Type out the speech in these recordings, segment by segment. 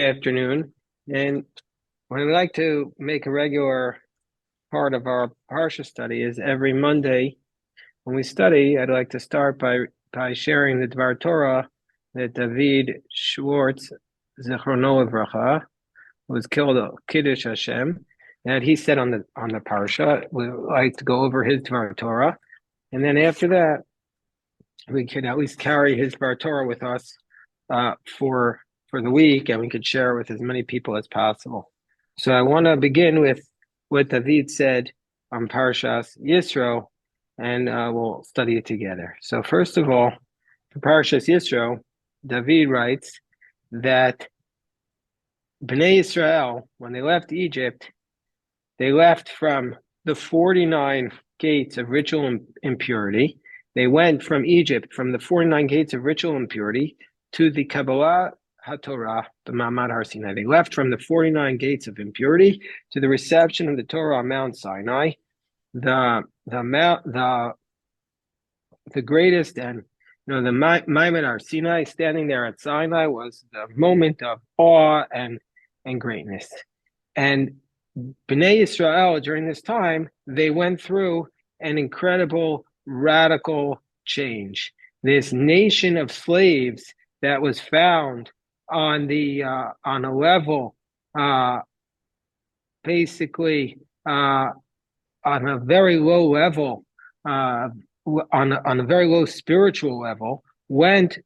Afternoon, and what I'd like to make a regular part of our Parsha study is every Monday when we study, I'd like to start by sharing the Dvar Torah that David Schwartz, Zichrono Livracha, was killed Kiddush Hashem, that he said on the Parsha. We like to go over his Dvar Torah, and then after that, we could at least carry his Dvar Torah with us for the week, and we could share it with as many people as possible. So I want to begin with what David said on Parshas Yisro, and we'll study it together. So first of all, for Parshas Yisro, David writes that Bnei Israel, when they left Egypt, they left from the 49 gates of ritual impurity. They went from Egypt, from the 49 gates of ritual impurity, to the Kabbalah HaTorah, the Ma'amad Har Sinai. They left from the 49 gates of impurity to the reception of the Torah on Mount Sinai. The greatest, and the Ma'amad Har Sinai, standing there at Sinai, was the moment of awe and greatness. And Bnei Israel, during this time, they went through an incredible radical change. This nation of slaves that was found on a level, basically on a very low level, on a very low spiritual level, went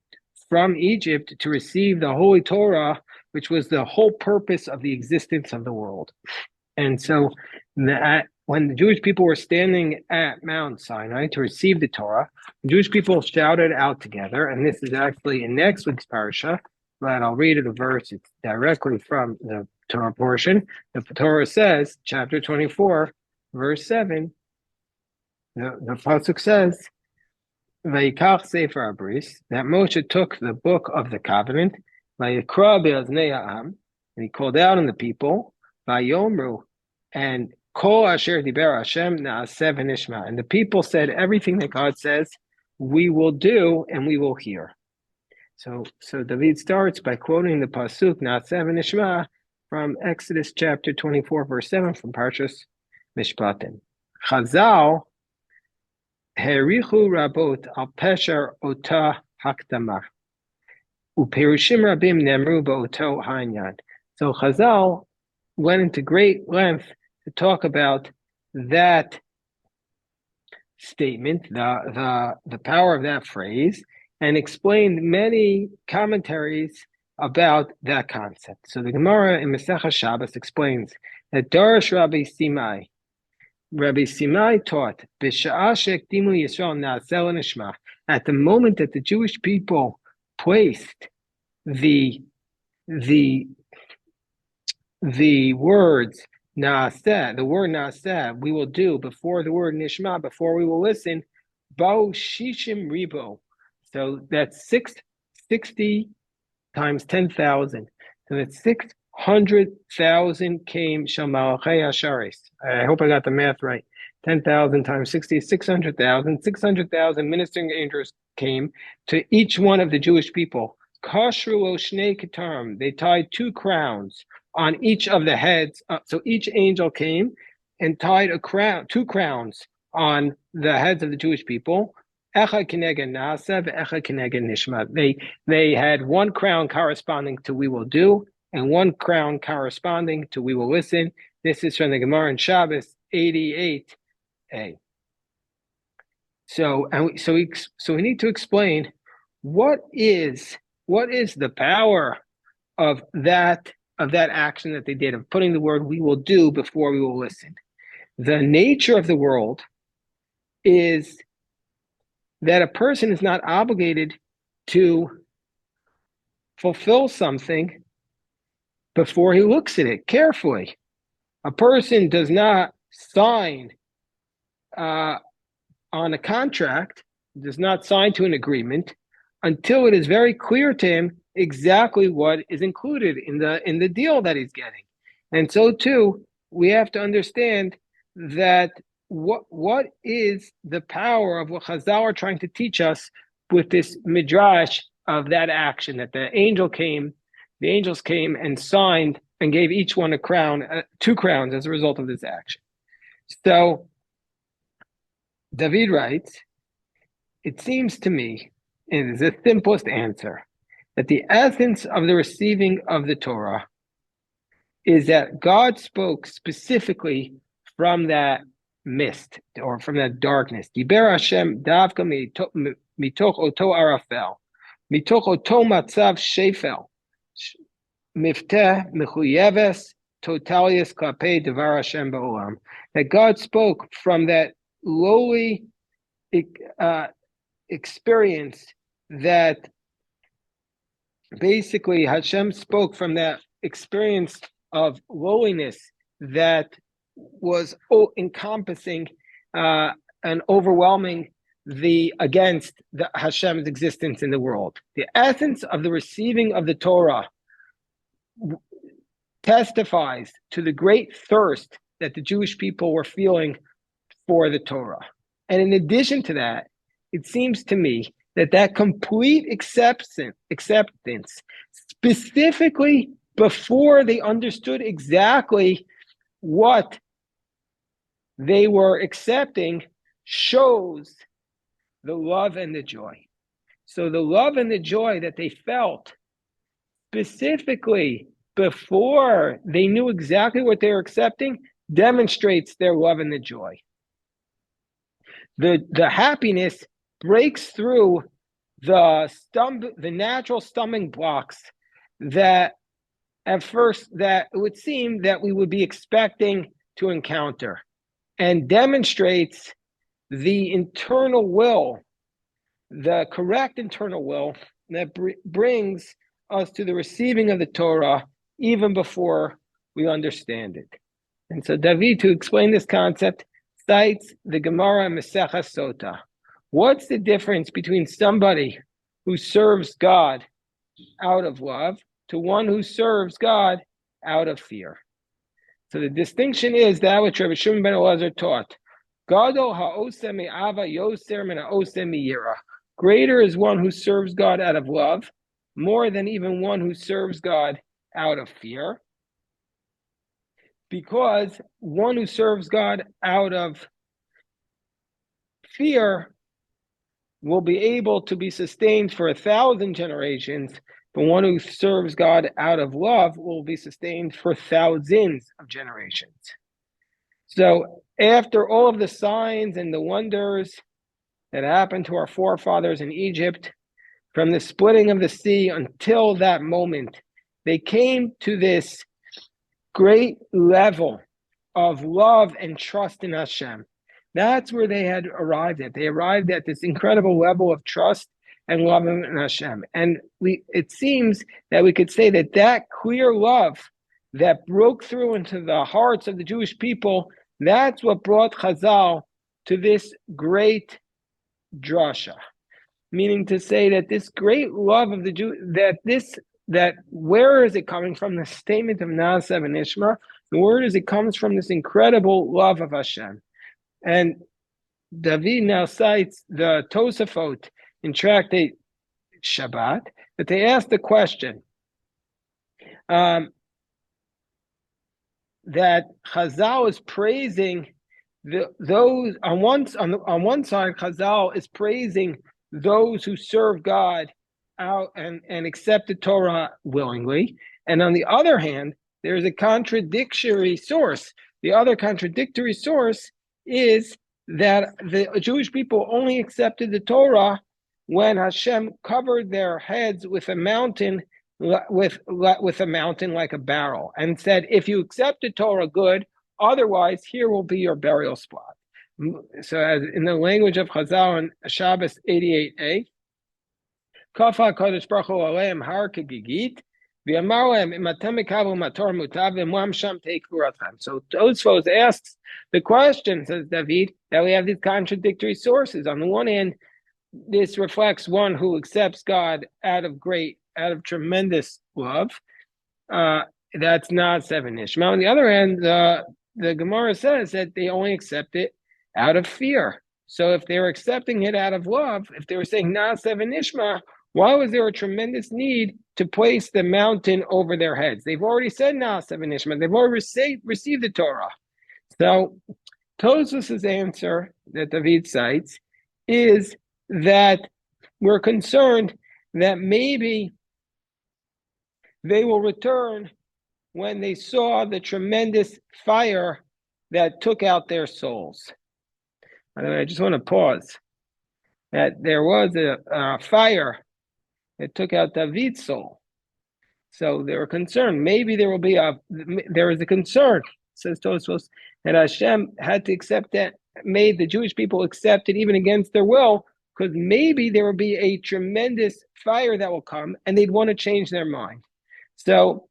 from Egypt to receive the Holy Torah, which was the whole purpose of the existence of the world. And so when the Jewish people were standing at Mount Sinai to receive the Torah, the Jewish people shouted out together, and this is actually in next week's parasha, but I'll read it a verse. It's directly from the Torah portion. The Torah says, chapter 24, verse 7, the pasuk says, Vayikach Sefer Abris, that Moshe took the book of the covenant, Vayikra be'aznei ha'am, and he called out on the people, Vayomru, and Kol asher diber Hashem na'aseh v'nishma. And the people said, everything that God says, we will do and we will hear. So David starts by quoting the pasuk na'aseh v'nishma from Exodus chapter 24, verse 7 from Parshas Mishpatim. Chazal herichu rabot al pesher ota hakdama uperushim rabim nemru ba'oto ha'inyan. So Chazal went into great length to talk about that statement, the power of that phrase, and explained many commentaries about that concept. So the Gemara in Masechah Shabbos explains that Darash Rabbi Simai taught, B'sha'ah she'ekdimu Yisrael na'aseh l'nishma, at the moment that the Jewish people placed the words na'aseh, the word na'aseh, we will do, before the word nishma, before we will listen, Bao shishim ribo. So that's 60 times 10,000. So that's 600,000 came shel malachei hasharis. I hope I got the math right. 10,000 times 60 is 600,000. 600,000 ministering angels came to each one of the Jewish people. Kashru o shnei ketarim. They tied 2 crowns on each of the heads. So each angel came and tied 2 crowns on the heads of the Jewish people. Echad kineged na'aseh ve'echad kineged nishma. They had 1 crown corresponding to we will do, and 1 crown corresponding to we will listen. This is from the Gemara in Shabbos 88a. So we need to explain what is the power of that action that they did, of putting the word we will do before we will listen. The nature of the world is that a person is not obligated to fulfill something before he looks at it carefully. A person does not sign on a contract, does not sign to an agreement until it is very clear to him exactly what is included in the deal that he's getting. And so too, we have to understand that what is the power of what Chazal are trying to teach us with this midrash of that action, that the angel came the angels came and signed and gave each one a crown, 2 crowns as a result of this action. So David writes, it seems to me, it is the simplest answer, that the essence of the receiving of the Torah is that God spoke specifically from that mist or from that darkness. Diber Hashem davka mitoch oto arafel, mitoch oto matzav shefel, mifteh mechuyeves totalius klapei devar Hashem ba'olam. That God spoke from that lowly experience, that basically Hashem spoke from that experience of lowliness that was encompassing and overwhelming against the Hashem's existence in the world. The essence of the receiving of the Torah testifies to the great thirst that the Jewish people were feeling for the Torah. And in addition to that, it seems to me that complete acceptance, specifically before they understood exactly what they were accepting, shows the love and the joy. So the love and the joy that they felt specifically before they knew exactly what they were accepting demonstrates their love and the joy. The happiness breaks through the natural stumbling blocks that at first that it would seem that we would be expecting to encounter, and demonstrates the internal will, the correct internal will that brings us to the receiving of the Torah even before we understand it. And so David, to explain this concept, cites the Gemara Maseches Sota. What's the difference between somebody who serves God out of love to one who serves God out of fear? So the distinction is that which Rabbi Shimon ben Elazar taught. Gadol ha'oseh me'ava yoser min ha'oseh miyira. Greater is one who serves God out of love, more than even one who serves God out of fear. Because one who serves God out of fear will be able to be sustained for 1,000 generations, but one who serves God out of love will be sustained for thousands of generations. So after all of the signs and the wonders that happened to our forefathers in Egypt, from the splitting of the sea until that moment, they came to this great level of love and trust in Hashem. That's where they had arrived at. They arrived at this incredible level of trust and love in Hashem. And it seems that we could say that clear love that broke through into the hearts of the Jewish people, that's what brought Chazal to this great drasha. Meaning to say that this great love of the Jew, that where is it coming from? The statement of Naasav and Ishma, the word is it comes from this incredible love of Hashem. And David now cites the Tosafot in Tractate Shabbat, that they asked the question that Chazal is praising those on one side. Chazal is praising those who serve God out and accept the Torah willingly, and on the other hand, there is a contradictory source. The other contradictory source is that the Jewish people only accepted the Torah when Hashem covered their heads with a mountain, with a mountain like a barrel, and said, if you accept the Torah, good, otherwise here will be your burial spot. So as in the language of Chazal in Shabbos 88a, Kafa Kodesh Baruch Hu Aleim Har Kegigit, so Tosfos asks the question, says David, that we have these contradictory sources. On the one hand, this reflects one who accepts God out of tremendous love. That's not seven Ishmael. On the other hand, the Gemara says that they only accept it out of fear. So if they were accepting it out of love, if they were saying not seven Ishmael, Why was there a tremendous need to place the mountain over their heads? They've already said Na'aseh v'nishma. They've already received the Torah. So Tosfos' answer that David cites is that we're concerned that maybe they will return when they saw the tremendous fire that took out their souls. I just want to pause. That there was a fire that took out David's soul. So they were concerned. Maybe there is a concern, says Tosfos, that Hashem had to accept that, made the Jewish people accept it even against their will, because maybe there will be a tremendous fire that will come and they'd want to change their mind. So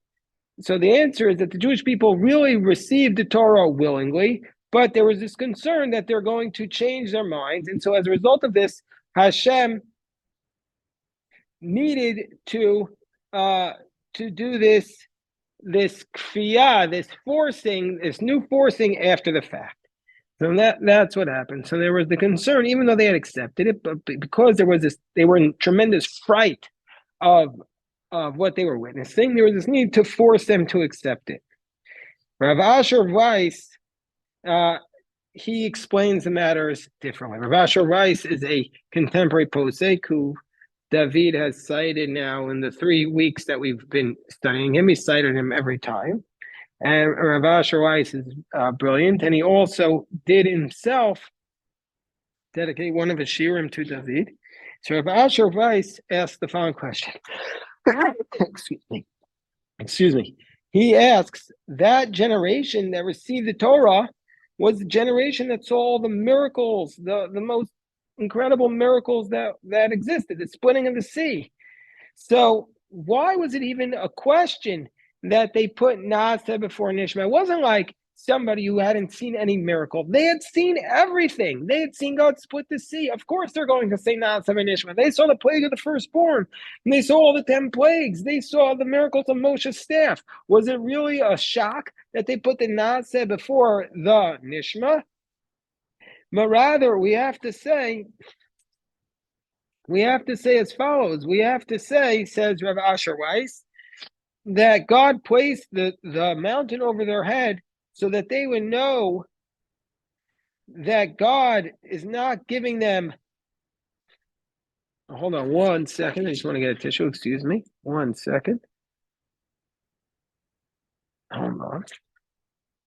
the answer is that the Jewish people really received the Torah willingly, but there was this concern that they're going to change their minds. And so as a result of this, Hashem needed to do this kfiyah, this new forcing after the fact. So that's what happened. So there was the concern, even though they had accepted it, but because they were in tremendous fright of what they were witnessing, there was this need to force them to accept it. Rav Asher Weiss, he explains the matters differently. Rav Asher Weiss is a contemporary posek who David has cited now in the 3 weeks that we've been studying him. He cited him every time. And Rav Asher Weiss is brilliant. And he also did himself dedicate one of his shirim to David. So Rav Asher Weiss asked the following question. Excuse me. He asks, that generation that received the Torah was the generation that saw all the miracles, the most incredible miracles that existed, the splitting of the sea. So why was it even a question that they put Na'aseh before Nishma? It wasn't like somebody who hadn't seen any miracle. They had seen everything. They had seen God split the sea. Of course they're going to say Na'aseh v'nishma. They saw the plague of the firstborn, and they saw all the 10 plagues. They saw the miracles of Moshe's staff. Was it really a shock that they put the Na'aseh before the Nishma? But rather, we have to say as follows. We have to say, says Rav Asher Weiss, that God placed the mountain over their head so that they would know that God is not giving them. Hold on 1 second. I just want to get a tissue. Excuse me. 1 second. Hold on.